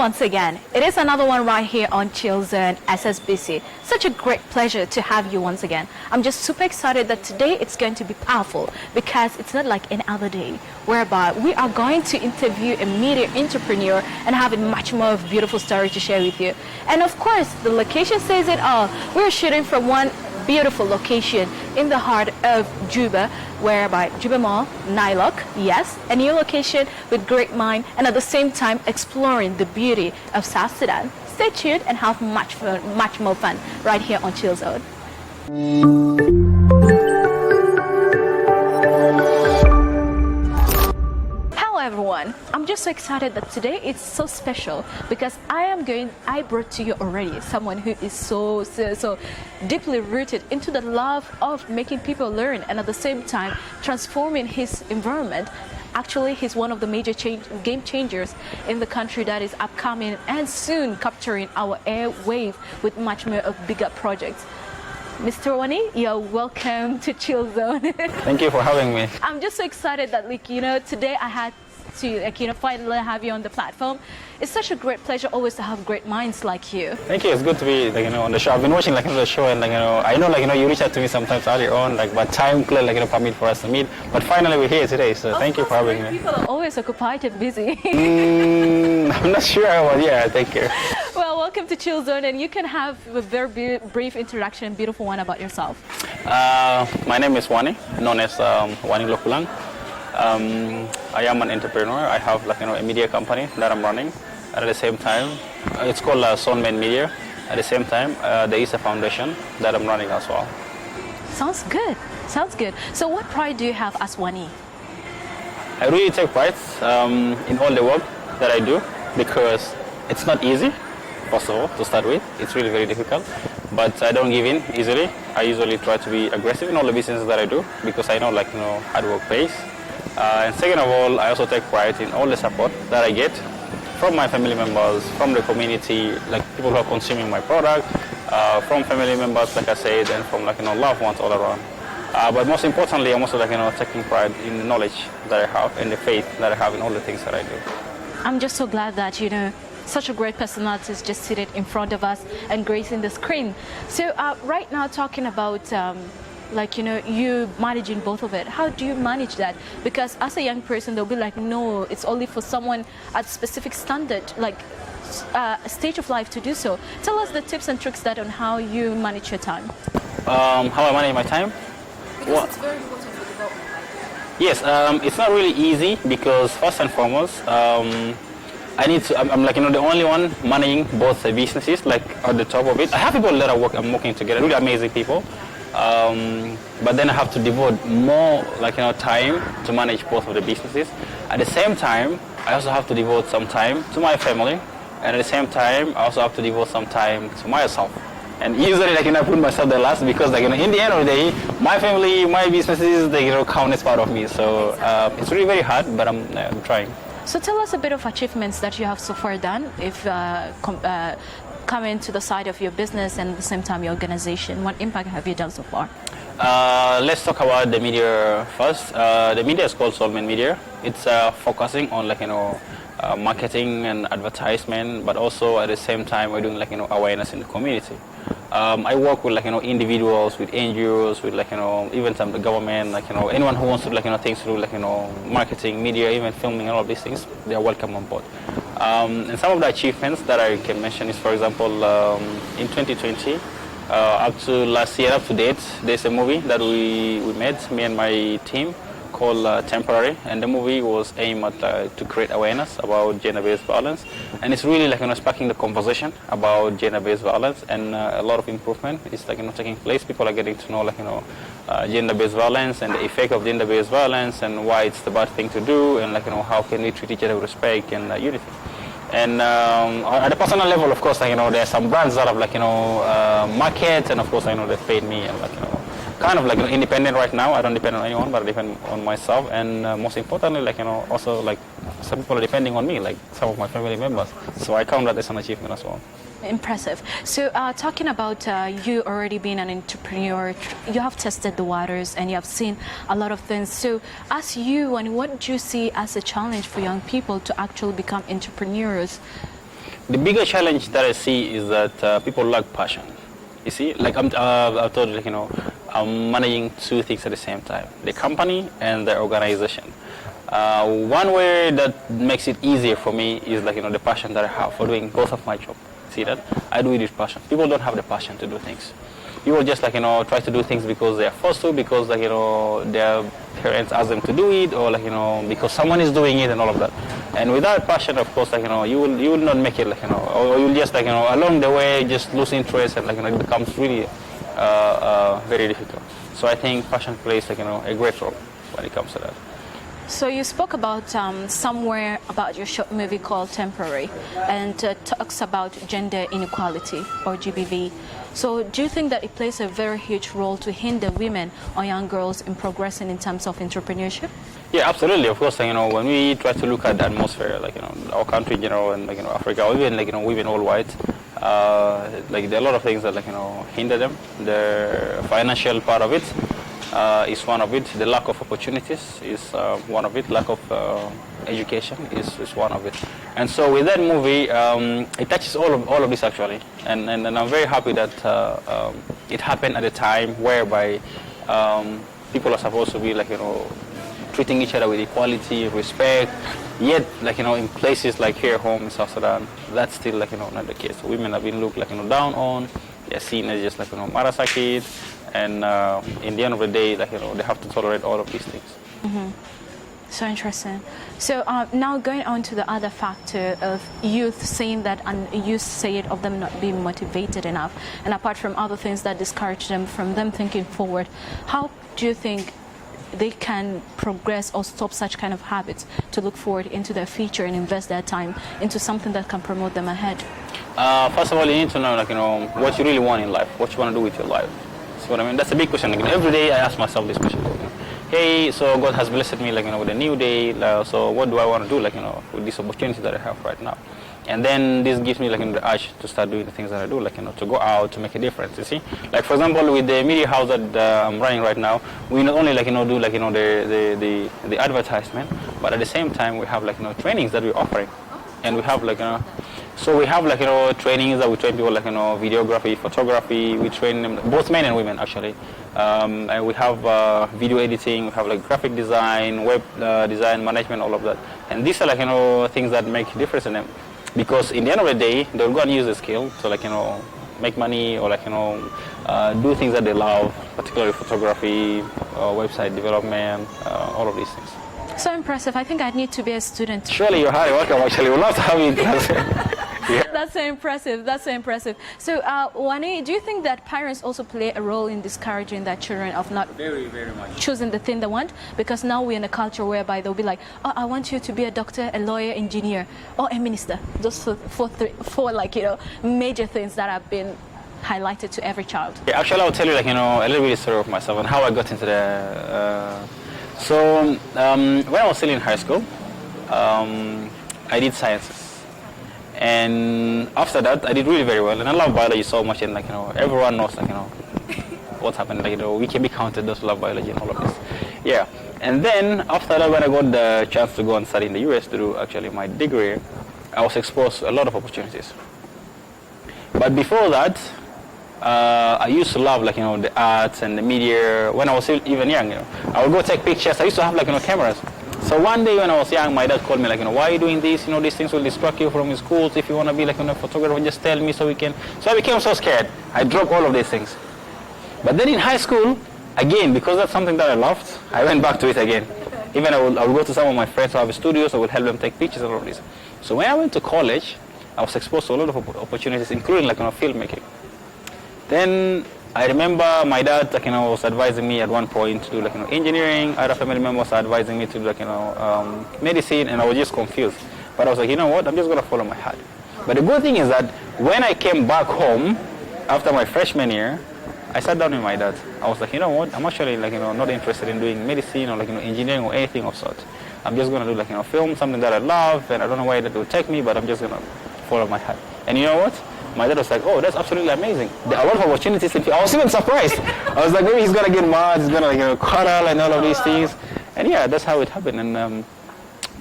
once again. It is another one right here on Chillzone SSBC. Such a great pleasure to have you once again. I'm just super excited that today it's going to be powerful because it's not like any other day whereby we are going to interview a media entrepreneur and have a much more of beautiful story to share with you. And of course, the location says it all. We're shooting from one beautiful location in the heart of Juba, whereby Juba Mall, Nylok, yes, a new location with great mind and at the same time exploring the beauty of South Sudan. Stay tuned and have much more fun right here on Chillzone. Everyone, I'm just so excited that today it's so special because I brought to you already someone who is so deeply rooted into the love of making people learn and at the same time transforming his environment. Actually, he's one of the major game changers in the country that is upcoming and soon capturing our airwave with much more of bigger projects. Mr. Wani, you're welcome to Chillzone. Thank you for having me. I'm just so excited that today I had to finally have you on the platform. It's such a great pleasure always to have great minds like you. Thank you. It's good to be on the show. I've been watching the show and I know you reach out to me sometimes earlier on but time clearly permit for us to meet. But finally we're here today, so thank you for having me. People are always occupied and busy. I'm not sure, but yeah, thank you. Well, welcome to Chillzone, and you can have a very brief introduction, beautiful one about yourself. My name is Wani, known as Wani Lokulang. I am an entrepreneur. I have a media company that I'm running. And at the same time, it's called Soulmate Media. At the same time, there is a foundation that I'm running as well. Sounds good. Sounds good. So what pride do you have as Wani? I really take pride in all the work that I do because it's not easy, first of all, to start with. It's really very difficult. But I don't give in easily. I usually try to be aggressive in all the businesses that I do because I know hard work pays. And second of all, I also take pride in all the support that I get from my family members, from the community, people who are consuming my product, from family members, like I said, and from loved ones all around. But most importantly, I'm also taking pride in the knowledge that I have and the faith that I have in all the things that I do. I'm just so glad that such a great personality is just seated in front of us and gracing the screen. So right now, talking about you managing both of it, how do you manage that? Because as a young person, they'll be like, no, it's only for someone at specific standard, stage of life to do so. Tell us the tips and tricks on how you manage your time. How I manage my time? Because it's very important for development. Yes, it's not really easy because first and foremost, I'm the only one managing both the businesses, at the top of it. I have people that I'm working together, really amazing people. But then I have to devote more time to manage both of the businesses. At the same time, I also have to devote some time to my family, and at the same time, I also have to devote some time to myself. And usually, I put myself the last because, in the end of the day, my family, my businesses, they count as part of me. So it's really very hard, but I'm trying. So tell us a bit of achievements that you have so far done, if coming to the side of your business and at the same time your organization. What impact have you done so far? Let's talk about the media first. The media is called Soulmate Media. It's focusing on marketing and advertisement, but also at the same time we're doing awareness in the community. I work with individuals, with NGOs, with even some the government, anyone who wants to things to do marketing, media, even filming, and all of these things, they are welcome on board. And some of the achievements that I can mention is, for example, in 2020, up to last year, up to date, there's a movie that we made, me and my team, called Temporary, and the movie was aimed at to create awareness about gender-based violence, and it's really sparking the conversation about gender-based violence, and a lot of improvement is taking place. People are getting to know gender-based violence and the effect of gender-based violence and why it's the bad thing to do, and how can we treat each other with respect and unity. And at a personal level, of course, there are some brands that have markets, and of course, they paid me and kind of independent right now. I don't depend on anyone, but I depend on myself, and most importantly, also some people are depending on me, some of my family members. So I count that as an achievement as well. Impressive. So talking about you already being an entrepreneur, you have tested the waters and you have seen a lot of things. So as you, and what do you see as a challenge for young people to actually become entrepreneurs? The bigger challenge that I see is that people lack passion. You see, like I've told you, like, I'm managing two things at the same time: the company and the organization. One way that makes it easier for me is like the passion that I have for doing both of my job. See that? I do it with passion. People don't have the passion to do things. People just like try to do things because they are forced to, because like their parents ask them to do it, or like because someone is doing it and all of that. And without passion, of course, like you will not make it, like or you'll just like along the way just lose interest, and like it becomes really very difficult. So I think passion plays like a great role when it comes to that. So you spoke about somewhere about your short movie called Temporary, and talks about gender inequality, or GBV. So do you think that it plays a very huge role to hinder women or young girls in progressing in terms of entrepreneurship? Yeah, absolutely. Of course, when we try to look at the atmosphere, like our country, and like Africa, or even like women all white, like there are a lot of things that like hinder them. The financial part of it is one of it. The lack of opportunities is one of it. Lack of education is one of it. And so with that movie, it touches all of this actually. And I'm very happy that it happened at a time whereby people are supposed to be like treating each other with equality, respect. Yet, like in places like here home in South Sudan, that's still like not the case. Women have been looked like down on. They're seen as just like marasakid, and in the end of the day, like they have to tolerate all of these things. Mm-hmm. So interesting. So now going on to the other factor of youth saying that, and you say it of them not being motivated enough, and apart from other things that discourage them from them thinking forward, how do you think they can progress or stop such kind of habits to look forward into their future and invest their time into something that can promote them ahead? First of all, you need to know, like what you really want in life, what you want to do with your life. See what I mean? That's a big question. Like, every day I ask myself this question. Hey, so God has blessed me, like with a new day. So what do I want to do, like with this opportunity that I have right now? And then this gives me like the urge to start doing the things that I do, like to go out to make a difference. You see, like for example, with the media house that I'm running right now, we not only like do like the advertisement, but at the same time we have like trainings that we're offering, and we have like so we have like trainings that we train people like videography, photography. We train them, both men and women actually, and we have video editing. We have like graphic design, web design, management, all of that. And these are like things that make a difference in them. Because in the end of the day, they'll go and use the skill to like make money, or like do things that they love, particularly photography, website development, all of these things. So impressive. I think I need to be a student. Surely you're highly welcome. Actually, we'd love to have you in class. Yeah. That's so impressive. That's so impressive. So, Wani, do you think that parents also play a role in discouraging their children of not Very, very much. choosing the thing they want? Because now we're in a culture whereby they'll be like, oh, I want you to be a doctor, a lawyer, engineer, or a minister. Those four like major things that have been highlighted to every child. Yeah, actually, I'll tell you like a little bit of story of myself and how I got into the. So when I was still in high school, I did sciences. And after that, I did really very well, and I love biology so much. And like everyone knows like what's happened. Like we can be counted those who love biology and all of this. Yeah. And then after that, when I got the chance to go and study in the US to do actually my degree, I was exposed to a lot of opportunities. But before that, I used to love like the arts and the media. When I was even young, I would go take pictures. I used to have like cameras. So one day when I was young, my dad called me like, why are you doing this? These things will distract you from your schools. If you want to be like a photographer, just tell me so we can. So I became so scared. I dropped all of these things. But then in high school, again, because that's something that I loved, I went back to it again. Even I would go to some of my friends who have studios. I would help them take pictures and all of this. So when I went to college, I was exposed to a lot of opportunities, including like filmmaking. Then I remember my dad was advising me at one point to do like engineering. Other family members were advising me to do like medicine, and I was just confused. But I was like, you know what? I'm just gonna follow my heart. But the good thing is that when I came back home after my freshman year, I sat down with my dad. I was like, you know what? I'm actually like not interested in doing medicine or like engineering or anything of sort. I'm just gonna do like film, something that I love, and I don't know where that will take me, but I'm just gonna follow my heart. And you know what? My dad was like, oh, that's absolutely amazing. There are a lot of opportunities. I was even surprised. I was like, maybe he's going to get mad, he's going to quarrel and all of these things. And yeah, that's how it happened. And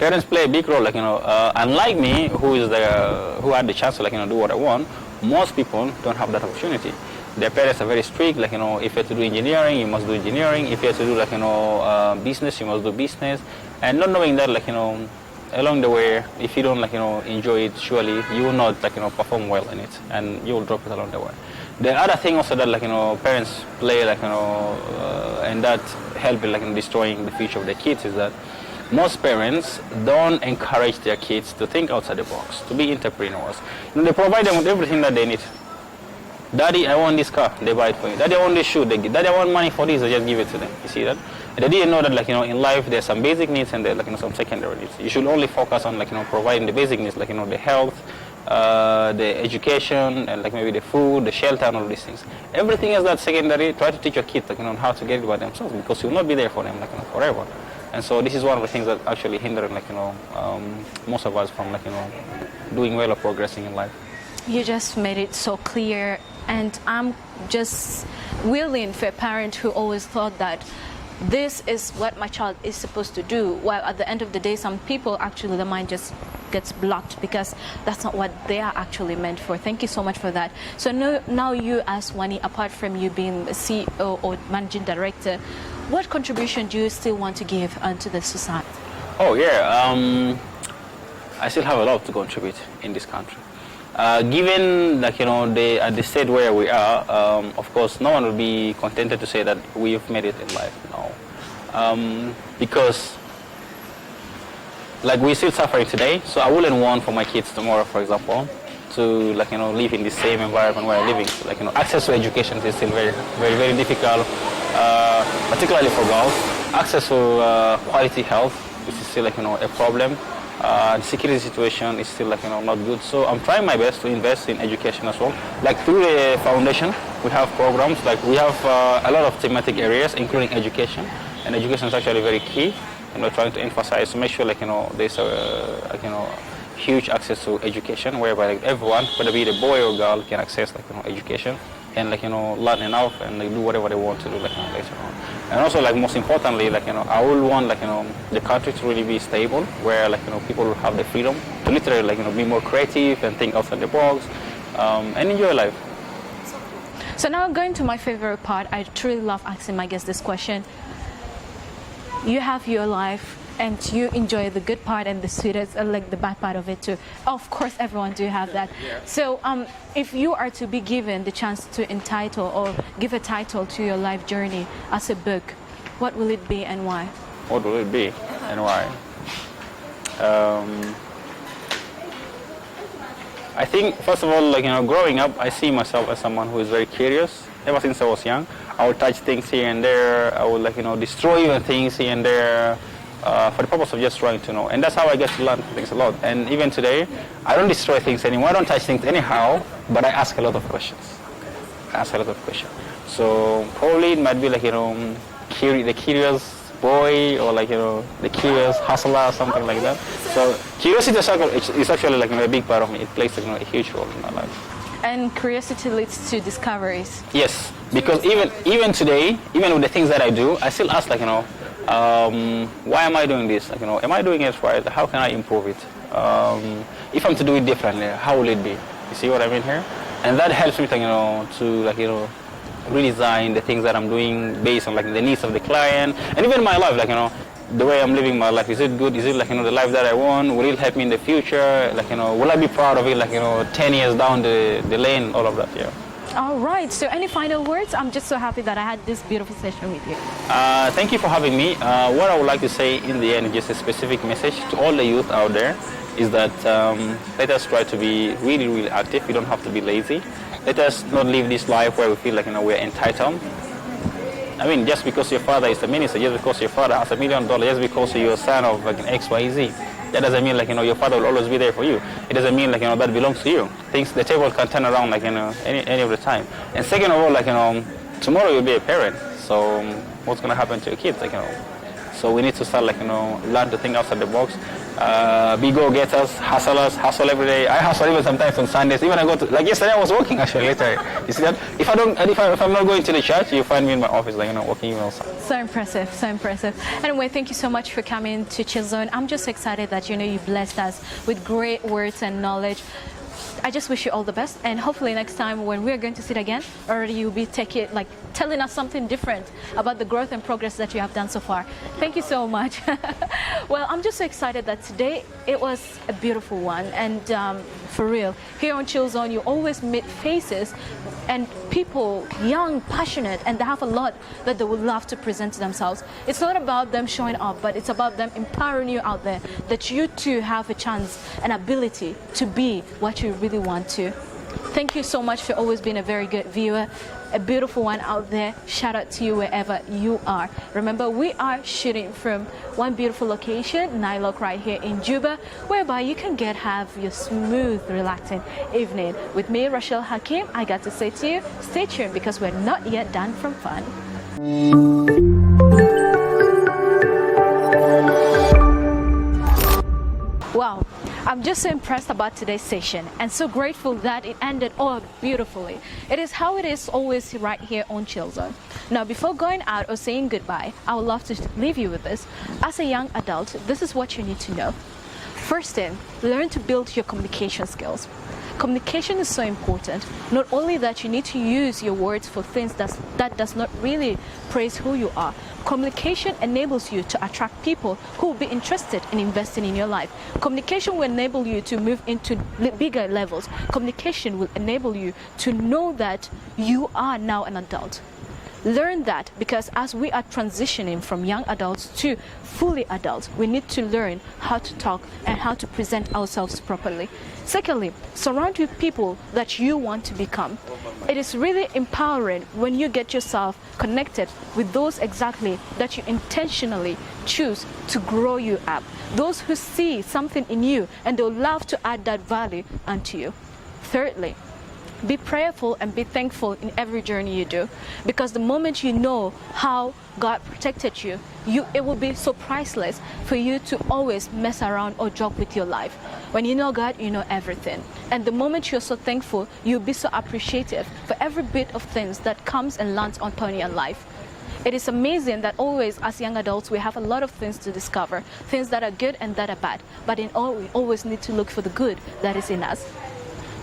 Parents play a big role, unlike me, who had the chance to, do what I want. Most people don't have that opportunity. Their parents are very strict, if you have to do engineering, you must do engineering. If you have to do, business, you must do business. And not knowing that, along the way, if you don't, enjoy it, surely you will not, perform well in it, and you will drop it along the way. The other thing also that, parents play, and that help in, destroying the future of their kids is that most parents don't encourage their kids to think outside the box, to be entrepreneurs. They provide them with everything that they need. Daddy, I want this car, they buy it for you. Daddy, I want this shoe, Daddy, I want money for this, they just give it to them. You see that? And they didn't know that, in life there's some basic needs and there, some secondary needs. You should only focus on, providing the basic needs, the health, the education, and maybe the food, the shelter, and all these things. Everything else that's secondary, try to teach your kids, on how to get it by themselves, because you will not be there for them, forever. And so this is one of the things that actually hinder, most of us from, doing well or progressing in life. You just made it so clear, and I'm just willing for a parent who always thought that this is what my child is supposed to do, while at the end of the day some people actually the mind just gets blocked because that's not what they are actually meant for. Thank you so much for that. So now you as Wani, apart from you being a CEO or managing director, what contribution do you still want to give to the society? Oh yeah, I still have a lot to contribute in this country. Given at the state where we are, of course, no one will be contented to say that we've made it in life. No, because we're still suffering today. So I wouldn't want for my kids tomorrow, for example, to live in the same environment where I'm living. So, access to education is still very, very, very difficult, particularly for girls. Access to quality health is still a problem. The security situation is still not good, so I'm trying my best to invest in education as well. Through the foundation, we have programs. We have a lot of thematic areas, including education, and education is actually very key. And we're trying to emphasize to make sure there's a huge access to education, whereby everyone, whether it be the boy or girl, can access education and learn enough and do whatever they want to do later on. And also most importantly, I will want the country to really be stable, where people will have the freedom to literally be more creative and think outside the box, and enjoy life. So now going to my favorite part. I truly love asking my guests this question. You have your life and you enjoy the good part and the sweetest, the bad part of it too. Of course, everyone do have that. Yeah. So if you are to be given the chance to entitle or give a title to your life journey as a book, what will it be and why? What will it be and why? I think, first of all, growing up, I see myself as someone who is very curious. Ever since I was young, I would touch things here and there. I would destroy even things here and there. For the purpose of just trying to know. And that's how I get to learn things a lot. And even today, I don't destroy things anymore. I don't touch things anyhow, but I ask a lot of questions. So probably it might be the curious boy, or the curious hustler or something like that. So curiosity is actually a big part of me. It plays a huge role in my life. And curiosity leads to discoveries. Yes, because even today, even with the things that I do, I still ask why am I doing this? Am I doing it right? How can I improve it? If I'm to do it differently, how will it be? You see what I mean here? And that helps me to redesign the things that I'm doing based on the needs of the client, and even my life. The way I'm living my life, is it good? Is it the life that I want? Will it help me in the future? Will I be proud of it? 10 years down the lane, all of that. Yeah. All right. So any final words? I'm just so happy that I had this beautiful session with you. Thank you for having me. What I would like to say in the end, just a specific message to all the youth out there, is that let us try to be really, really active. We don't have to be lazy. Let us not live this life where we feel we're entitled. I mean, just because your father is a minister, just because your father has $1 million, just because you're a son of XYZ, that doesn't mean your father will always be there for you. It doesn't mean that belongs to you. The table can turn around any of the time. And second of all, tomorrow you'll be a parent. So what's gonna happen to your kids? So we need to start learn to think outside the box. Be go-getters, hustlers, hustle every day. I hustle even sometimes on Sundays. Even I go to, like yesterday I was working actually later. You see that? If I'm not going to the church, you find me in my office working even on Sunday. So impressive, so impressive. Anyway, thank you so much for coming to Chillzone. I'm just excited that you blessed us with great words and knowledge. I just wish you all the best, and hopefully next time when we're going to sit again, already you'll be telling us something different about the growth and progress that you have done so far. Thank you so much. Well, I'm just so excited that today it was a beautiful one, and for real, here on Chillzone you always meet faces and people, young, passionate, and they have a lot that they would love to present to themselves. It's not about them showing up, but it's about them empowering you out there, that you too have a chance and ability to be what you really want to. Thank you so much for always being a very good viewer, a beautiful one out there. Shout out to you wherever you are. Remember, we are shooting from one beautiful location, Nylok, right here in Juba, whereby you can have your smooth, relaxing evening. With me, Rachel Hakim, I got to say to you, stay tuned because we're not yet done from fun. Wow, I'm just so impressed about today's session and so grateful that it ended all beautifully. It is how it is always right here on Chillzone. Now, before going out or saying goodbye, I would love to leave you with this. As a young adult, this is what you need to know. First thing, learn to build your communication skills. Communication is so important. Not only that, you need to use your words for things that does not really praise who you are. Communication enables you to attract people who will be interested in investing in your life. Communication will enable you to move into bigger levels. Communication will enable you to know that you are now an adult. Learn that, because as we are transitioning from young adults to fully adults, we need to learn how to talk and how to present ourselves properly. Secondly, surround you with people that you want to become. It is really empowering when you get yourself connected with those exactly that you intentionally choose to grow you up. Those who see something in you and they'll love to add that value unto you. Thirdly, be prayerful and be thankful in every journey you do, because the moment you know how God protected you, it will be so priceless for you to always mess around or joke with your life. When you know God, you know everything. And the moment you're so thankful, you'll be so appreciative for every bit of things that comes and lands upon your life. It is amazing that always as young adults we have a lot of things to discover, things that are good and that are bad, but in all we always need to look for the good that is in us.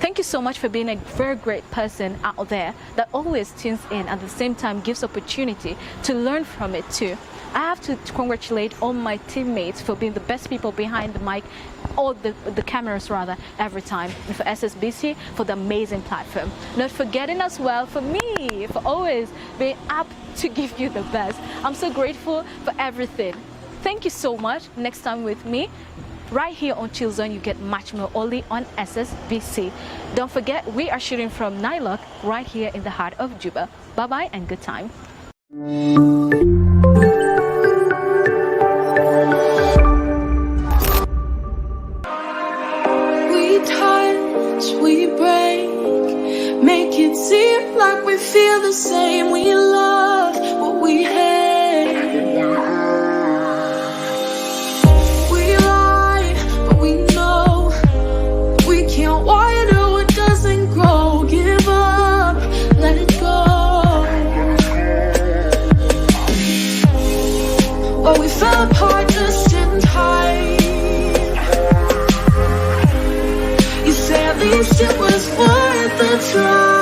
Thank you so much for being a very great person out there that always tunes in, at the same time gives opportunity to learn from it too. I have to congratulate all my teammates for being the best people behind the mic, or the cameras rather, every time. And for SSBC, for the amazing platform. Not forgetting as well for me, for always being up to give you the best. I'm so grateful for everything. Thank you so much. Next time with me, right here on Chillzone, you get much more only on SSBC. Don't forget, we are shooting from Nylok right here in the heart of Juba. Bye-bye and good time. We touch, we break, make it seem like we feel the same. We love what we hate. We fell apart just in time. You say at least it was worth the try.